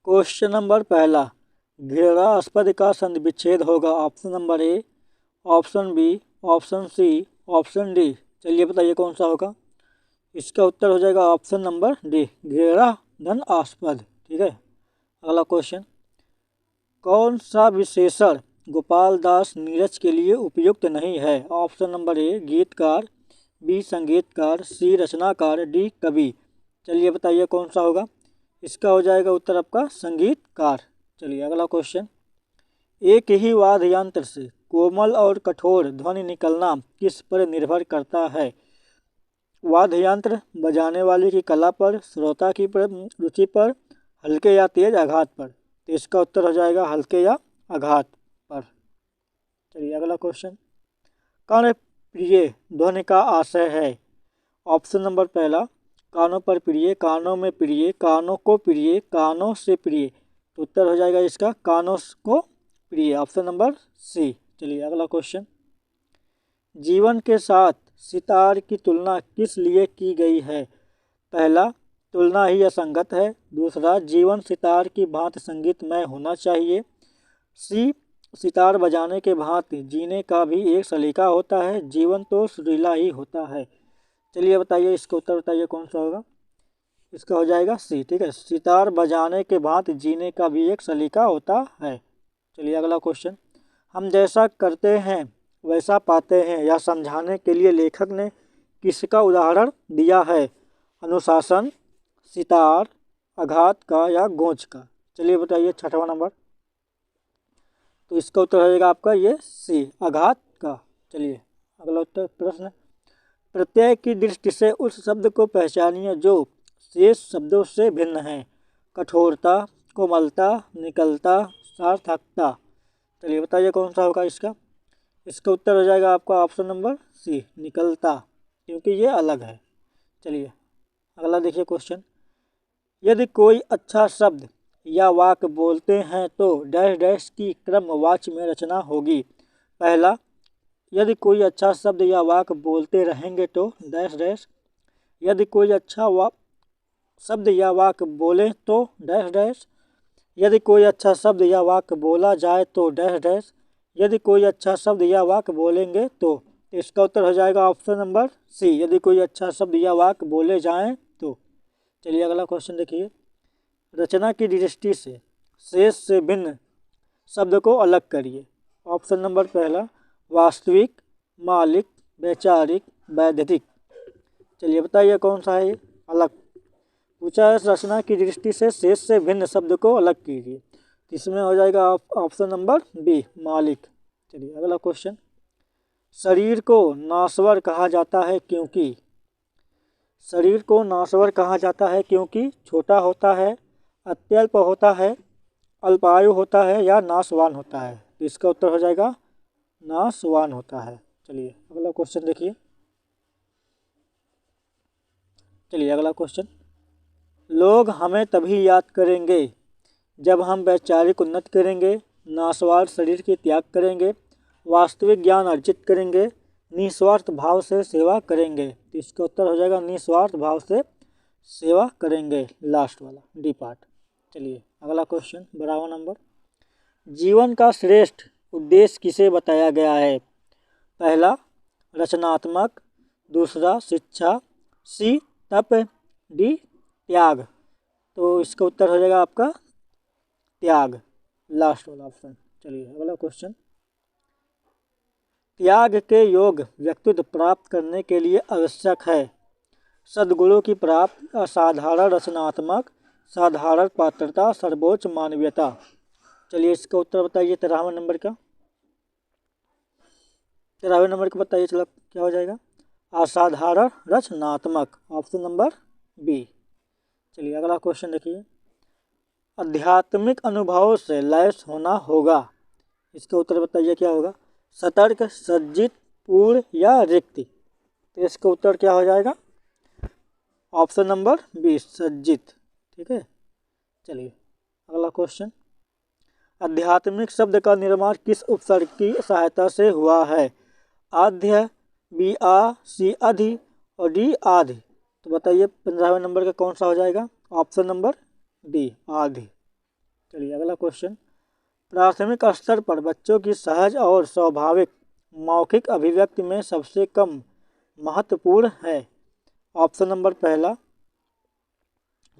Question number पहला, घेरास्पद का संधि विच्छेद होगा option number A, option B, option C, option D. चलिए बताइए कौन सा होगा। इसका उत्तर हो जाएगा ऑप्शन नंबर डी, घेरा धन आस्पद। ठीक है। अगला क्वेश्चन, कौन सा विशेषण गोपाल दास नीरज के लिए उपयुक्त नहीं है। ऑप्शन नंबर ए गीतकार, बी संगीतकार, सी रचनाकार, डी कवि। चलिए बताइए कौन सा होगा। इसका हो जाएगा उत्तर आपका संगीतकार। चलिए अगला क्वेश्चन, एक ही वाद्य यंत्र से कोमल और कठोर ध्वनि निकलना किस पर निर्भर करता है। वाद्य यंत्र बजाने वाले की कला पर, श्रोता की रुचि पर, हल्के या तेज आघात पर। तो इसका उत्तर हो जाएगा हल्के या आघात पर। चलिए अगला क्वेश्चन, कर्ण प्रिय ध्वनि का आशय है। ऑप्शन नंबर पहला, कानों पर प्रिय, कानों में प्रिय, कानों को प्रिय, कानों से प्रिय। तो उत्तर हो जाएगा इसका कानों को प्रिय, ऑप्शन नंबर सी। चलिए अगला क्वेश्चन, जीवन के साथ सितार की तुलना किस लिए की गई है। पहला, तुलना ही असंगत है। दूसरा, जीवन सितार की भांति संगीतमय होना चाहिए। सी, सितार बजाने के भांति जीने का भी एक सलीका होता है, जीवन तो सुरीला ही होता है। चलिए बताइए इसका उत्तर बताइए कौन सा होगा। इसका हो जाएगा सी। ठीक है, सितार बजाने के भांति जीने का भी एक सलीका होता है। चलिए अगला क्वेश्चन, हम जैसा करते हैं वैसा पाते हैं यह समझाने के लिए लेखक ने किसका उदाहरण दिया है। अनुशासन, सितार, आघात का या गोंच का। चलिए बताइए छठवां नंबर। तो इसका उत्तर हो जाएगा आपका ये सी, आघात का। चलिए अगला उत्तर प्रश्न, प्रत्यय की दृष्टि से उस शब्द को पहचानिए जो शेष शब्दों से भिन्न है। कठोरता, कोमलता, निकलता, सार्थकता। चलिए बताइए कौन सा होगा इसका। इसका उत्तर हो जाएगा आपका ऑप्शन नंबर सी, निकलता, क्योंकि ये अलग है। चलिए अगला देखिए क्वेश्चन, यदि कोई अच्छा शब्द या वाक्य बोलते हैं तो डैश डैश की क्रमवाच में रचना होगी। पहला, यदि कोई अच्छा शब्द या वाक्य बोलते रहेंगे तो डैश डैश। यदि कोई अच्छा शब्द या वाक्य बोले तो डैश डैश। यदि कोई अच्छा शब्द या वाक्य बोला जाए तो डैश डैश। यदि कोई अच्छा शब्द या वाक्य बोलेंगे तो इसका उत्तर हो जाएगा ऑप्शन नंबर सी, यदि कोई अच्छा शब्द या वाक्य बोले जाएं तो। चलिए अगला क्वेश्चन देखिए, रचना की दृष्टि से शेष से भिन्न शब्द को अलग करिए। ऑप्शन नंबर पहला, वास्तविक, मालिक, वैचारिक, वैधानिक। चलिए बताइए कौन सा है ये अलग पूछा है। रचना की दृष्टि से शेष से भिन्न शब्द को अलग कीजिए। इसमें हो जाएगा ऑप्शन नंबर बी, मालिक। चलिए अगला क्वेश्चन, शरीर को नाश्वर कहा जाता है क्योंकि। शरीर को नाश्वर कहा जाता है क्योंकि छोटा होता है, अत्यल्प होता है, अल्पायु होता है या नाशवान होता है। तो इसका उत्तर हो जाएगा नाशवान होता है। चलिए अगला क्वेश्चन देखिए। चलिए अगला क्वेश्चन, लोग हमें तभी याद करेंगे जब हम वैचारिक उन्नति करेंगे, नाशवान शरीर की त्याग करेंगे, वास्तविक ज्ञान अर्जित करेंगे, निस्वार्थ भाव से सेवा करेंगे। तो इसका उत्तर हो जाएगा निस्वार्थ भाव से सेवा करेंगे, लास्ट वाला डी पार्ट। चलिए अगला क्वेश्चन 12वां नंबर, जीवन का श्रेष्ठ उद्देश्य किसे बताया गया है। पहला, रचनात्मक, दूसरा शिक्षा, सी तप, डी त्याग। तो इसका उत्तर हो जाएगा आपका त्याग, लास्ट वाला ऑप्शन। चलिए अगला क्वेश्चन, त्याग के योग व्यक्तित्व प्राप्त करने के लिए आवश्यक है। सद्गुणों की प्राप्ति, असाधारण रचनात्मक, साधारण पात्रता, सर्वोच्च मानवीयता। चलिए इसका उत्तर बताइए 13वें नंबर का। 13वें नंबर का बताइए चलो क्या हो जाएगा। असाधारण रचनात्मक, ऑप्शन नंबर बी। चलिए अगला क्वेश्चन देखिए, आध्यात्मिक अनुभवों से लैस होना होगा। इसका उत्तर बताइए क्या होगा। सतर्क, सज्जित, पूर्ण या रिक्त। तो इसका उत्तर क्या हो जाएगा ऑप्शन नंबर बी, सज्जित। ठीक है। चलिए अगला क्वेश्चन, आध्यात्मिक शब्द का निर्माण किस उपसर्ग की सहायता से हुआ है। आध्य, बी आ, सी अधि और डी आधि। तो बताइए 15वें नंबर का कौन सा हो जाएगा। ऑप्शन नंबर डी, आधि। चलिए अगला क्वेश्चन, प्राथमिक स्तर पर बच्चों की सहज और स्वाभाविक मौखिक अभिव्यक्ति में सबसे कम महत्वपूर्ण है। ऑप्शन नंबर पहला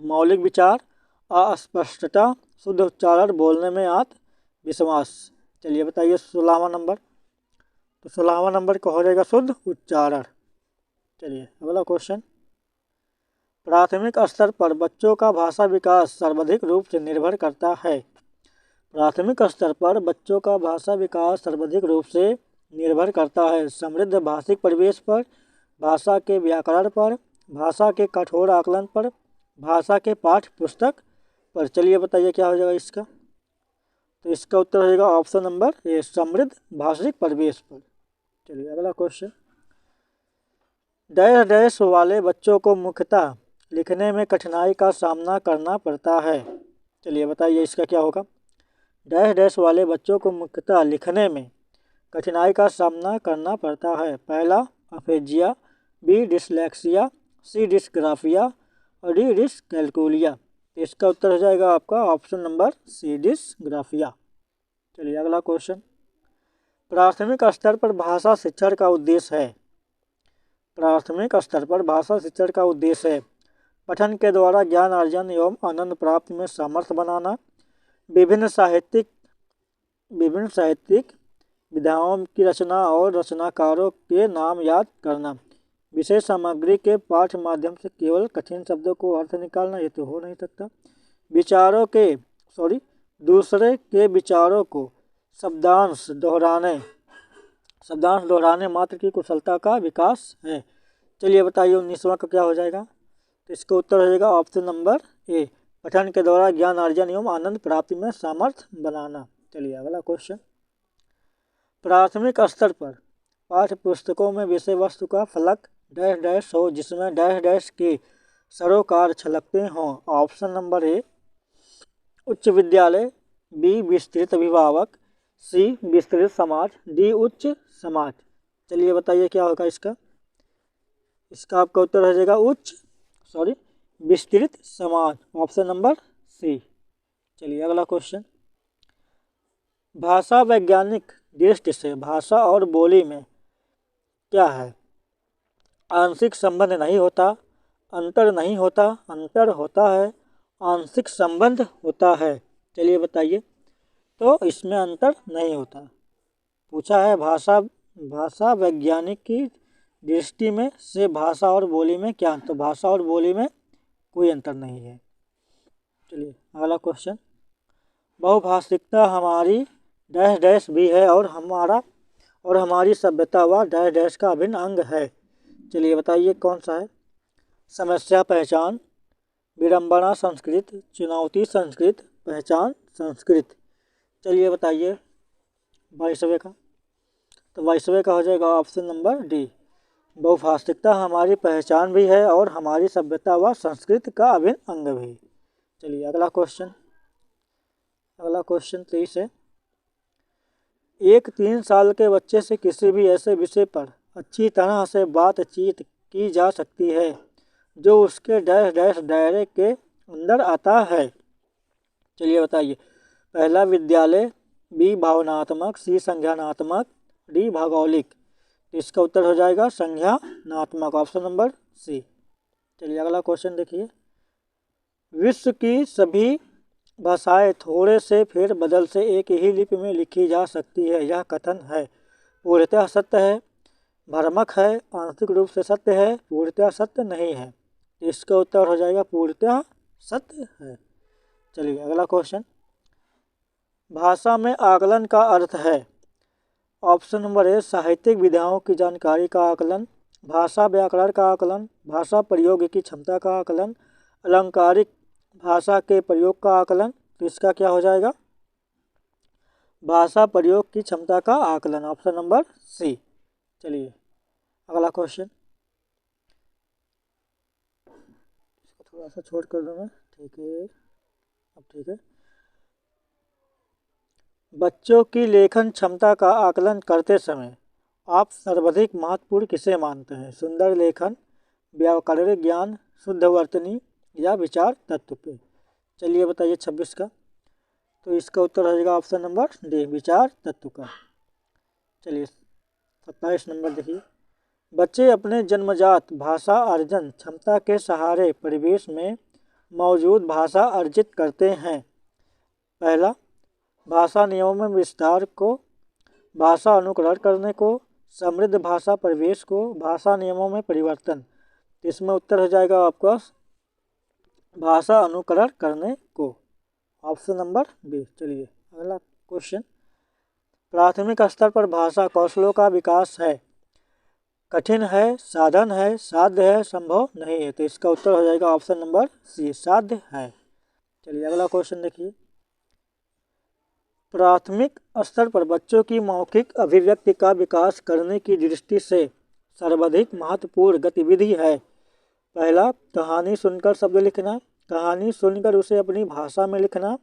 मौलिक विचार, अस्पष्टता, शुद्ध उच्चारण, बोलने में आत्मविश्वास। चलिए बताइए 16वां नंबर। तो 16वां नंबर का हो जाएगा शुद्ध उच्चारण। चलिए अगला क्वेश्चन, प्राथमिक स्तर पर बच्चों का भाषा विकास सर्वाधिक रूप से निर्भर करता है। प्राथमिक स्तर पर बच्चों का भाषा विकास सर्वाधिक रूप से निर्भर करता है समृद्ध भाषिक परिवेश पर, भाषा के व्याकरण पर, भाषा के कठोर आकलन पर, भाषा के पाठ्य पुस्तक पर। चलिए बताइए क्या हो जाएगा इसका। तो इसका उत्तर हो जाएगा ऑप्शन नंबर ए, समृद्ध भाषिक परिवेश पर। चलिए अगला क्वेश्चन, डैश डैश वाले बच्चों को मुख्यतः लिखने में कठिनाई का सामना करना पड़ता है। चलिए बताइए इसका क्या होगा। डैश डैश वाले बच्चों को मुख्यतः लिखने में कठिनाई का सामना करना पड़ता है। पहला अफेजिया, बी डिसलेक्सिया, सी डिस्ग्राफिया और डी डिसकैल्कुलिया। इसका उत्तर हो जाएगा आपका ऑप्शन नंबर सी डिस्ग्राफिया। चलिए अगला क्वेश्चन, प्राथमिक स्तर पर भाषा शिक्षण का उद्देश्य है। प्राथमिक स्तर पर भाषा शिक्षण का उद्देश्य है पठन के द्वारा ज्ञान अर्जन एवं आनंद प्राप्ति में सामर्थ्य बनाना, विभिन्न साहित्यिक विधाओं की रचना और रचनाकारों के नाम याद करना, विशेष सामग्री के पाठ माध्यम से केवल कठिन शब्दों को अर्थ निकालना, ये तो हो नहीं सकता। दूसरे के विचारों को शब्दांश दोहराने मात्र की कुशलता का विकास है। चलिए बताइए 19वां का क्या हो जाएगा। तो इसका उत्तर हो जाएगा ऑप्शन नंबर ए, पठन के द्वारा ज्ञान अर्जन एवं आनंद प्राप्ति में सामर्थ्य बनाना। चलिए अगला क्वेश्चन, प्राथमिक स्तर पर पाठ्य पुस्तकों में विषय वस्तु का फलक डैश डैश हो जिसमें डैश डैश के सरोकार छलकते हों। ऑप्शन नंबर ए, उच्च विद्यालय, बी विस्तृत अभिभावक, सी विस्तृत समाज, डी उच्च समाज। चलिए बताइए क्या होगा इसका। इसका आपका उत्तर हो जाएगा विस्तृत समाज, ऑप्शन नंबर सी। चलिए अगला क्वेश्चन, भाषा वैज्ञानिक दृष्टि से भाषा और बोली में क्या है। आंशिक संबंध नहीं होता, अंतर नहीं होता, अंतर होता है, आंशिक संबंध होता है। चलिए बताइए। तो इसमें अंतर नहीं होता। पूछा है भाषा वैज्ञानिक की दृष्टि में से भाषा और बोली में क्या, तो भाषा और बोली में कोई अंतर नहीं है। चलिए अगला क्वेश्चन, बहुभाषिकता हमारी डैश डैश भी है और हमारी सभ्यता व डैश डैश का अभिन्न अंग है। चलिए बताइए कौन सा है। समस्या पहचान, विडंबना संस्कृत, चुनौती संस्कृत, पहचान संस्कृत। चलिए बताइए 22वें का। तो 22वें का हो जाएगा ऑप्शन नंबर डी, बहुभाषिकता हमारी पहचान भी है और हमारी सभ्यता व संस्कृति का अभिन्न अंग भी। चलिए अगला क्वेश्चन 23 है। एक 3 साल के बच्चे से किसी भी ऐसे विषय पर अच्छी तरह से बातचीत की जा सकती है जो उसके डैश डैश दायरे के अंदर आता है। चलिए बताइए। पहला विद्यालय, बी भावनात्मक, सी संज्ञानात्मक, डी भौगोलिक। इसका उत्तर हो जाएगा संज्ञानात्मक, ऑप्शन नंबर सी। चलिए अगला क्वेश्चन देखिए। विश्व की सभी भाषाएं थोड़े से फेर बदल से एक ही लिपि में लिखी जा सकती है, यह कथन है पूर्णतः सत्य है, भ्रामक है, आंशिक रूप से सत्य है, पूर्णतः सत्य नहीं है। इसका उत्तर हो जाएगा पूर्णतः सत्य है। चलिए अगला क्वेश्चन, भाषा में आकलन का अर्थ है। ऑप्शन नंबर ए, साहित्यिक विधाओं की जानकारी का आकलन, भाषा व्याकरण का आकलन, भाषा प्रयोग की क्षमता का आकलन, अलंकारिक भाषा के प्रयोग का आकलन। तो इसका क्या हो जाएगा, भाषा प्रयोग की क्षमता का आकलन, ऑप्शन नंबर सी। चलिए अगला क्वेश्चन, इसको थोड़ा सा छोड़ कर दूँ मैं, ठीक है। अब ठीक है। बच्चों की लेखन क्षमता का आकलन करते समय आप सर्वाधिक महत्वपूर्ण किसे मानते हैं। सुंदर लेखन, व्याकरणिक ज्ञान, शुद्ध वर्तनी या विचार तत्व पे। चलिए बताइए 26 का। तो इसका उत्तर हो जाएगा ऑप्शन नंबर डी, विचार तत्व का। चलिए 27 नंबर देखिए। बच्चे अपने जन्मजात भाषा अर्जन क्षमता के सहारे परिवेश में मौजूद भाषा अर्जित करते हैं। पहला, भाषा नियमों में विस्तार को, भाषा अनुकरण करने को, समृद्ध भाषा परिवेश को, भाषा नियमों में परिवर्तन। इसमें उत्तर हो जाएगा आपका भाषा अनुकरण करने को, ऑप्शन नंबर बी। चलिए अगला क्वेश्चन। प्राथमिक स्तर पर भाषा कौशलों का विकास है, कठिन है, साधन है, साध्य है, संभव नहीं है। तो इसका उत्तर हो जाएगा ऑप्शन नंबर सी, साध्य है। चलिए अगला क्वेश्चन देखिए। प्राथमिक स्तर पर बच्चों की मौखिक अभिव्यक्ति का विकास करने की दृष्टि से सर्वाधिक महत्वपूर्ण गतिविधि है। पहला, कहानी सुनकर शब्द लिखना, कहानी सुनकर उसे अपनी भाषा में लिखना,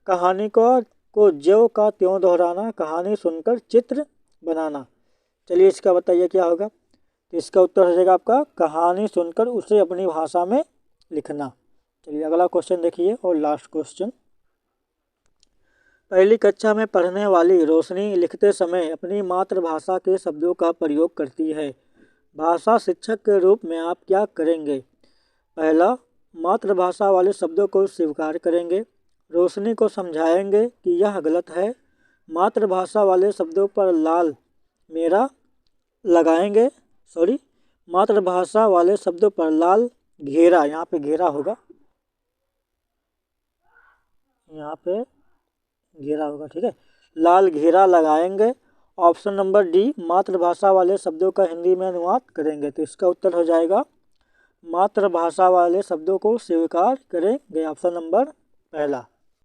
कहानी को ज्यों का त्यों दोहराना, कहानी सुनकर चित्र बनाना। चलिए इसका बताइए क्या होगा। तो इसका उत्तर हो जाएगा आपका कहानी सुनकर उसे अपनी भाषा में लिखना। चलिए अगला क्वेश्चन देखिए और लास्ट क्वेश्चन। पहली कक्षा में पढ़ने वाली रोशनी लिखते समय अपनी मातृभाषा के शब्दों का प्रयोग करती है। भाषा शिक्षक के रूप में आप क्या करेंगे। पहला, मातृभाषा वाले शब्दों को स्वीकार करेंगे, रोशनी को समझाएंगे कि यह गलत है, मातृभाषा वाले शब्दों पर लाल मेरा लगाएंगे, मातृभाषा वाले शब्दों पर लाल घेरा, यहाँ पे घेरा होगा, यहाँ पे घेरा होगा, ठीक है, लाल घेरा लगाएंगे। ऑप्शन नंबर डी, मातृभाषा वाले शब्दों का हिंदी में अनुवाद करेंगे। तो इसका उत्तर हो जाएगा मातृभाषा वाले शब्दों को स्वीकार करेंगे, ऑप्शन नंबर पहला।